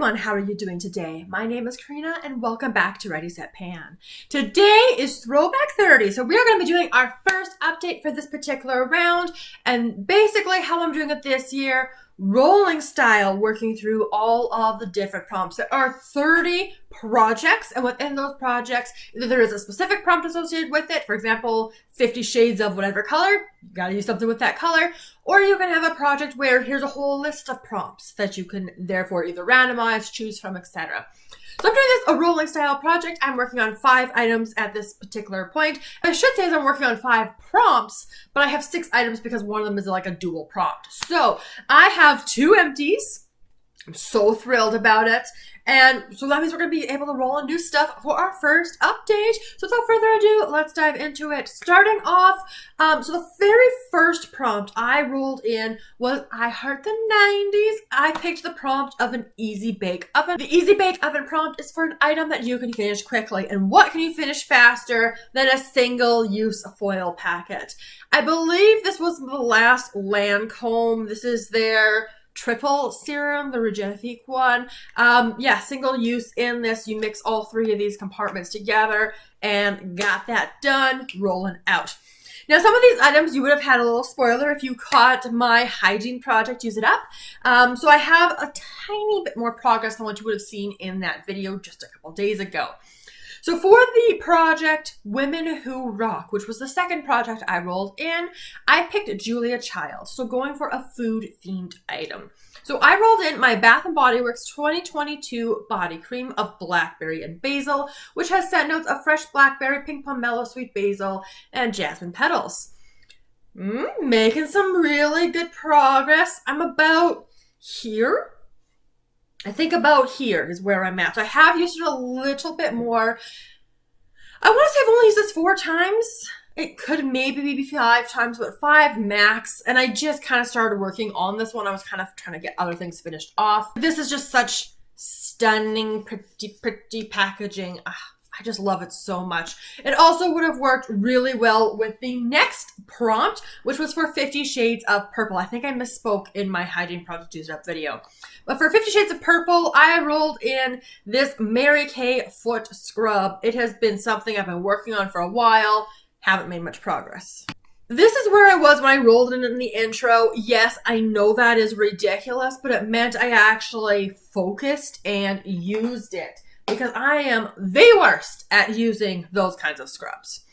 everyone, how are you doing today? My name is Karina and welcome back to Ready, Set, Pan. Today is Throwback 30, so we are going to be doing our first update for this particular round, and basically how I'm doing it this year, rolling style, working through all of the different prompts. There are 30 projects, and within those projects, either there is a specific prompt associated with it, for example, 50 shades of whatever color, you gotta use something with that color, or you can have a project where here's a whole list of prompts that you can therefore either randomize, choose from, etc. So I'm doing this a rolling style project. I'm working on 5 items at this particular point. I should say that I'm working on 5 prompts, but I have 6 items because one of them is like a dual prompt. So I have 2 empties. I'm so thrilled about it. And so that means we're going to be able to roll and do stuff for our first update. So without further ado, let's dive into it. Starting off, so the very first prompt I rolled in was I Heart the 90s. I picked the prompt of an easy bake oven. The easy bake oven prompt is for an item that you can finish quickly. And what can you finish faster than a single use foil packet? I believe this was the last Lancome. This is their triple serum, the Renergie one. Yeah, single use in this. You mix all 3 of these compartments together and got that done, rolling out. Now, some of these items you would have had a little spoiler if you caught my hygiene project, use it up. So I have a tiny bit more progress than what you would have seen in that video just a couple days ago. So for the project Women Who Rock, which was the second project I rolled in, I picked Julia Child. So going for a food-themed item. So I rolled in my Bath & Body Works 2022 body cream of Blackberry and Basil, which has scent notes of fresh blackberry, pink pomelo, sweet basil, and jasmine petals. Making some really good progress. I'm about here. I think about here is where I'm at. So I have used it a little bit more. I want to say I've only used this 4 times. It could maybe be 5 times, but 5 max. And I just kind of started working on this one. I was kind of trying to get other things finished off. This is just such stunning, pretty packaging. I just love it so much. It also would have worked really well with the next prompt, which was for 50 Shades of Purple. I think I misspoke in my hygiene project used up video. But for 50 Shades of Purple, I rolled in this Mary Kay foot scrub. It has been something I've been working on for a while. Haven't made much progress. This is where I was when I rolled in the intro. Yes, I know that is ridiculous, but it meant I actually focused and used it, because I am the worst at using those kinds of scrubs.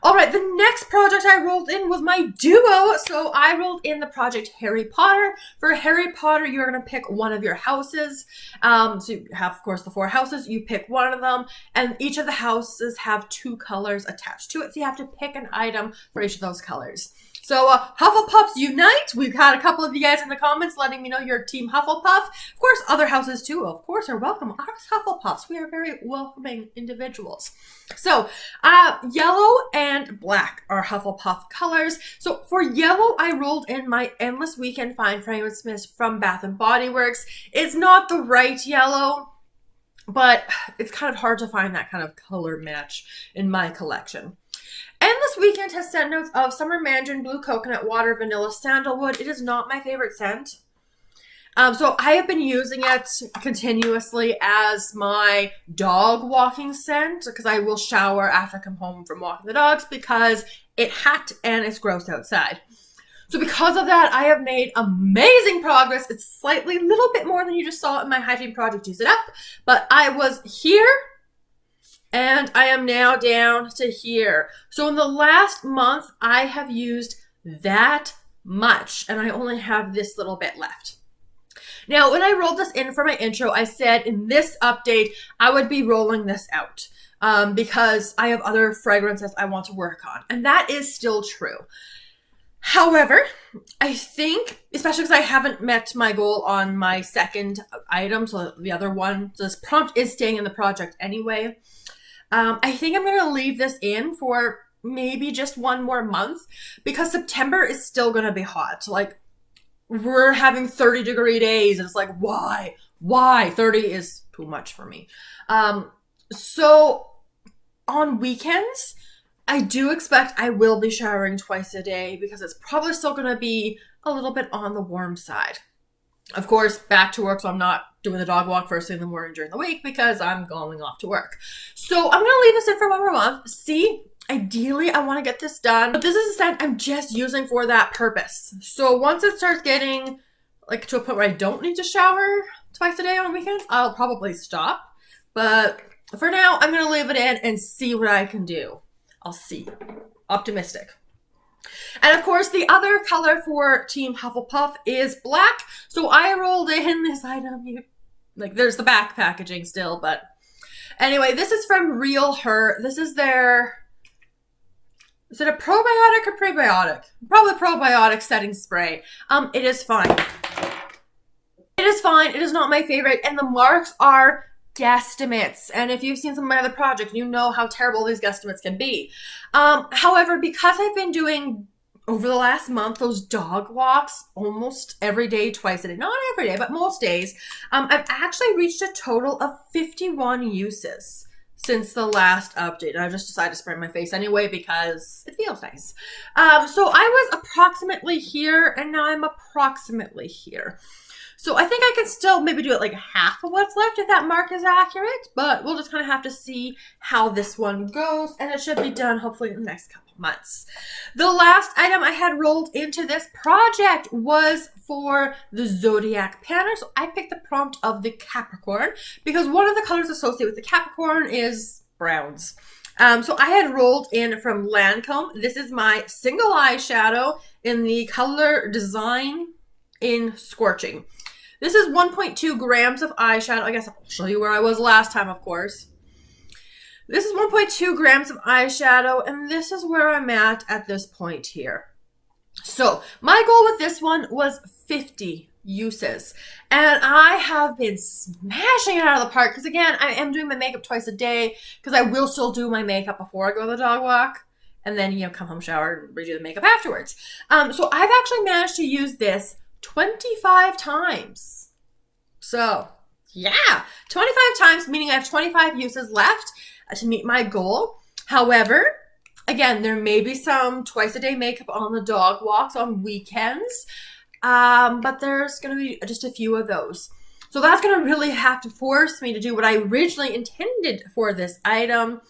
All right, the next project I rolled in was my duo. So I rolled in the project Harry Potter. For Harry Potter, you're going to pick one of your houses. So you have, of course, the 4 houses. You pick one of them, and each of the houses have 2 colors attached to it. So you have to pick an item for each of those colors. So Hufflepuffs unite. We've had a couple of you guys in the comments letting me know you're Team Hufflepuff. Of course, other houses too, of course, are welcome. Us Hufflepuffs, we are very welcoming individuals. So yellow and black are Hufflepuff colors. So for yellow, I rolled in my Endless Weekend Fine Fragrance Mist from Bath & Body Works. It's not the right yellow, but it's kind of hard to find that kind of color match in my collection. Endless Weekend has scent notes of summer mandarin, blue coconut, water, vanilla, sandalwood. It is not my favorite scent. So I have been using it continuously as my dog walking scent, because I will shower after I come home from walking the dogs because it's hot and it's gross outside. So because of that, I have made amazing progress. It's slightly, little bit more than you just saw in my hygiene project Use It Up, but I was here. And I am now down to here. So in the last month, I have used that much, and I only have this little bit left. Now, when I rolled this in for my intro, I said in this update, I would be rolling this out because I have other fragrances I want to work on. And that is still true. However, I think, especially because I haven't met my goal on my second item, so the other one, so this prompt is staying in the project anyway. I think I'm going to leave this in for maybe just 1 more month because September is still going to be hot. Like, we're having 30-degree days, and it's like, why? Why? 30 is too much for me. So on weekends, I do expect I will be showering twice a day because it's probably still going to be a little bit on the warm side. Of course, back to work, so I'm not doing the dog walk first thing in the morning during the week because I'm going off to work. So I'm going to leave this in for 1 more month. See, ideally, I want to get this done. But this is a scent I'm just using for that purpose. So once it starts getting like to a point where I don't need to shower twice a day on weekends, I'll probably stop. But for now, I'm going to leave it in and see what I can do. I'll see. Optimistic. And of course, the other color for Team Hufflepuff is black. So I rolled in this item. Like, there's the back packaging still, but anyway, this is from Real Her. This is their, is it a probiotic or prebiotic? Probably probiotic setting spray. It is fine. It is fine. It is not my favorite, and the marks are guesstimates. And if you've seen some of my other projects, you know how terrible these guesstimates can be. However, because I've been doing over the last month those dog walks almost every day, twice a day, not every day, but most days, I've actually reached a total of 51 uses since the last update. And I just decided to spray my face anyway because it feels nice. So I was approximately here, and now I'm approximately here. So I think I can still maybe do it like half of what's left if that mark is accurate, but we'll just kind of have to see how this one goes, and it should be done hopefully in the next couple months. The last item I had rolled into this project was for the Zodiac Panner. So I picked the prompt of the Capricorn because one of the colors associated with the Capricorn is browns. So I had rolled in from Lancome. This is my single eyeshadow in the color Design in Scorching. This is 1.2 grams of eyeshadow. I guess I'll show you where I was last time, of course. This is 1.2 grams of eyeshadow, and this is where I'm at this point here. So my goal with this one was 50 uses, and I have been smashing it out of the park because, again, I am doing my makeup twice a day because I will still do my makeup before I go to the dog walk, and then, you know, come home, shower, and redo the makeup afterwards. So I've actually managed to use this 25 times. So yeah, 25 times, meaning I have 25 uses left to meet my goal. However, again, there may be some twice a day makeup on the dog walks on weekends, but there's going to be just a few of those. So that's going to really have to force me to do what I originally intended for this item,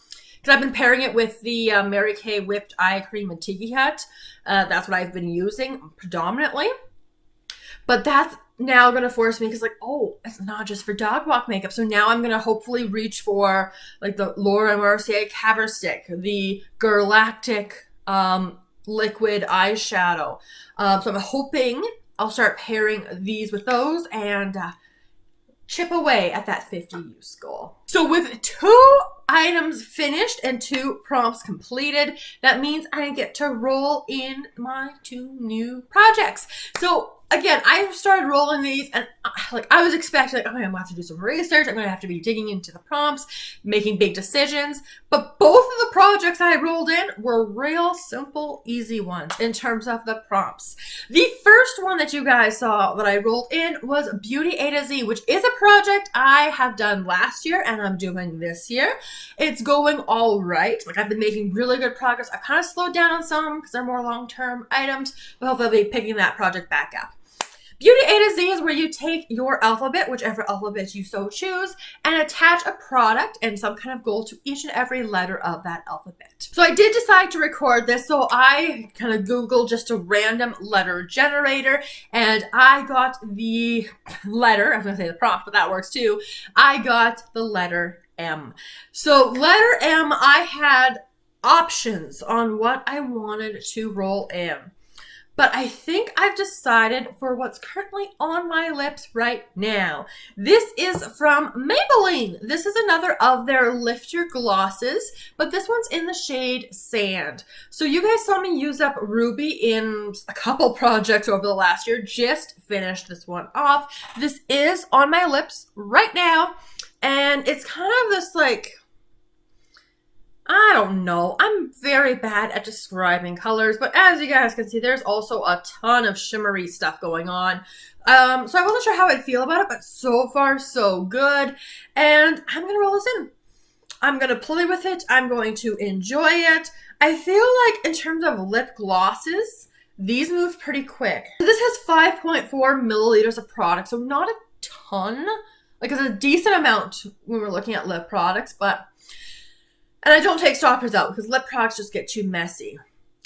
because I've been pairing it with the Mary Kay Whipped Eye Cream and Tiki Hut. That's what I've been using predominantly. But that's now going to force me because, like, oh, it's not just for dog walk makeup. So now I'm going to hopefully reach for, like, the Laura Mercier Cover Stick, the Galactic liquid eyeshadow. So I'm hoping I'll start pairing these with those and chip away at that 50 use goal. So with 2 items finished and 2 prompts completed, that means I get to roll in my 2 new projects. So again, I started rolling these, and like I was expecting, like, okay, I'm going to have to do some research. I'm going to have to be digging into the prompts, making big decisions. But both of the projects I rolled in were real simple, easy ones in terms of the prompts. The first one that you guys saw that I rolled in was Beauty A to Z, which is a project I have done last year and I'm doing this year. It's going all right. Like, I've been making really good progress. I've kind of slowed down on some because they're more long-term items, but hopefully I'll be picking that project back up. Beauty A to Z is where you take your alphabet, whichever alphabet you so choose, and attach a product and some kind of goal to each and every letter of that alphabet. So I did decide to record this, so I kind of Googled just a random letter generator, and I got the letter, I was going to say the prompt, but that works too. I got the letter M. So letter M, I had options on what I wanted to roll in. But I think I've decided for what's currently on my lips right now. This is from Maybelline. This is another of their Lift Your glosses, but this one's in the shade Sand. So you guys saw me use up Ruby in a couple projects over the last year. Just finished this one off. This is on my lips right now, and it's kind of this, like, I don't know. I'm very bad at describing colors, but as you guys can see, there's also a ton of shimmery stuff going on. So I wasn't sure how I'd feel about it, but so far, so good. And I'm going to roll this in. I'm going to play with it. I'm going to enjoy it. I feel like in terms of lip glosses, These moved pretty quick. This has 5.4 milliliters of product, so not a ton. Like, it's a decent amount when we're looking at lip products, but... And I don't take stoppers out because lip products just get too messy.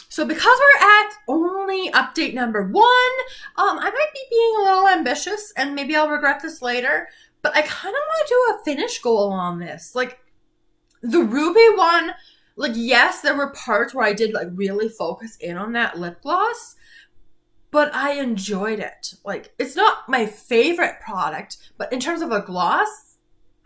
So because we're at only update number 1, I might be being a little ambitious, and maybe I'll regret this later, but I kind of want to do a finish goal on this. Like, the Ruby one, like, yes, there were parts where I did, like, really focus in on that lip gloss, but I enjoyed it. Like, it's not my favorite product, but in terms of a gloss,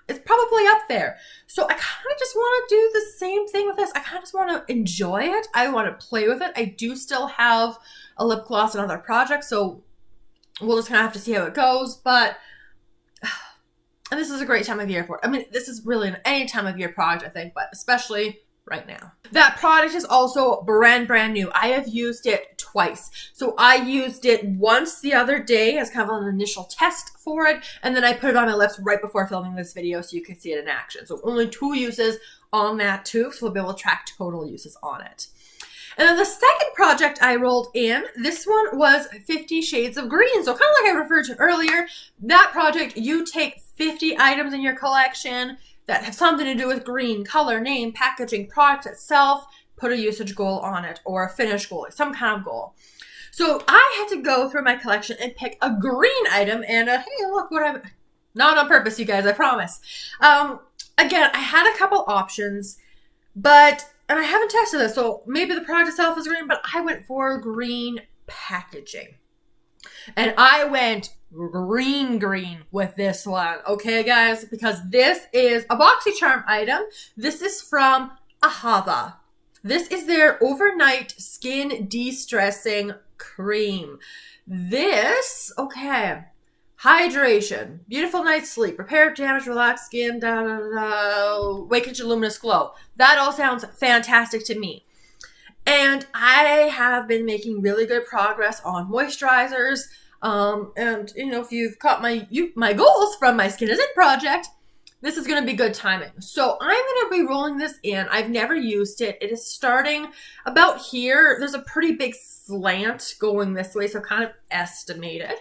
it's probably up there. So I kind of just want to do the same thing with this. I kind of just want to enjoy it. I want to play with it. I do still have a lip gloss and other projects, so we'll just kind of have to see how it goes, but... And this is a great time of year for it. I mean, this is really an any time of year product, I think, but especially right now. That product is also brand new. I have used it twice. So I used it once the other day as kind of an initial test for it, and then I put it on my lips right before filming this video so you can see it in action. So only 2 uses on that tube, so we'll be able to track total uses on it. And then the second project I rolled in, this one was 50 Shades of Green. So kind of like I referred to earlier, that project, you take 50 items in your collection that have something to do with green, color, name, packaging, product itself, put a usage goal on it, or a finish goal, some kind of goal. So I had to go through my collection and pick a green item, and hey, look what I'm, not on purpose, you guys, I promise. Again, I had a couple options, but... And I haven't tested this, so maybe the product itself is green, but I went for green packaging. And I went green with this one, okay, guys? Because this is a BoxyCharm item. This is from Ahava. This is their overnight skin de-stressing cream. This, okay... Hydration, beautiful night's sleep, repair damage, relax skin, awaken to luminous glow. That all sounds fantastic to me. And I have been making really good progress on moisturizers. And you know, if you've caught my goals from my Skin Is It project, this is going to be good timing. So I'm going to be rolling this in. I've never used it. It is starting about here. There's a pretty big slant going this way, so kind of estimated.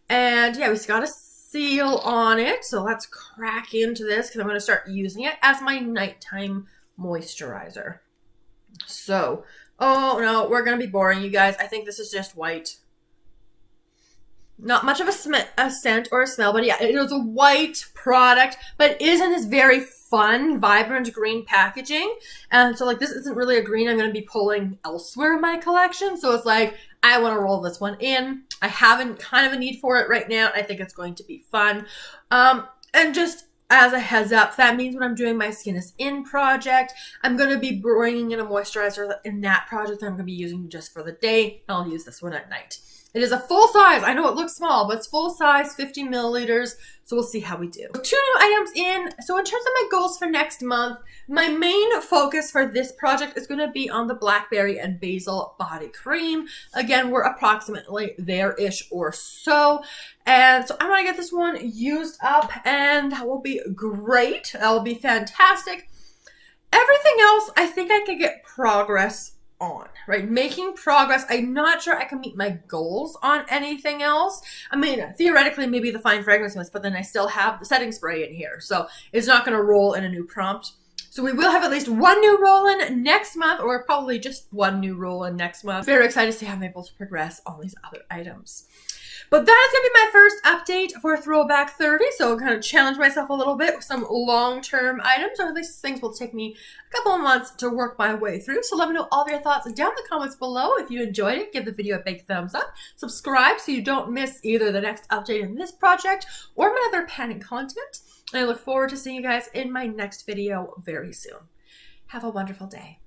And yeah, we've got a seal on it. So let's crack into this because I'm going to start using it as my nighttime moisturizer. So, oh no, we're going to be boring, you guys. I think this is just white. Not much of a scent or a smell, but yeah, it is a white product, but it is in this very fun, vibrant green packaging. And so like this isn't really a green I'm going to be pulling elsewhere in my collection. So it's like, I want to roll this one in. I haven't kind of a need for it right now. I think it's going to be fun. And just as a heads up, that means when I'm doing my Skin Is In project, I'm going to be bringing in a moisturizer in that project that I'm going to be using just for the day. I'll use this one at night. It is a full size. I know it looks small, but it's full size, 50 milliliters. So we'll see how we do. 2 new items in. So in terms of my goals for next month, my main focus for this project is going to be on the Blackberry and Basil body cream. Again, we're approximately there-ish or so. And so I want to get this one used up, and that will be great. That will be fantastic. Everything else, I think I could get progress on, right? Making progress. I'm not sure I can meet my goals on anything else. I mean, theoretically, maybe the fine fragrance mist, but then I still have the setting spray in here. So it's not going to roll in a new prompt. So we will have at least 1 new roll-in next month, or probably just 1 new roll-in next month. Very excited to see how I'm able to progress on these other items. But that is going to be my first update for Throwback 30, so I'll kind of challenge myself a little bit with some long-term items, or at least things will take me a couple of months to work my way through. So let me know all of your thoughts down in the comments below. If you enjoyed it, give the video a big thumbs up. Subscribe so you don't miss either the next update in this project or my other panning content. And I look forward to seeing you guys in my next video very soon. Have a wonderful day.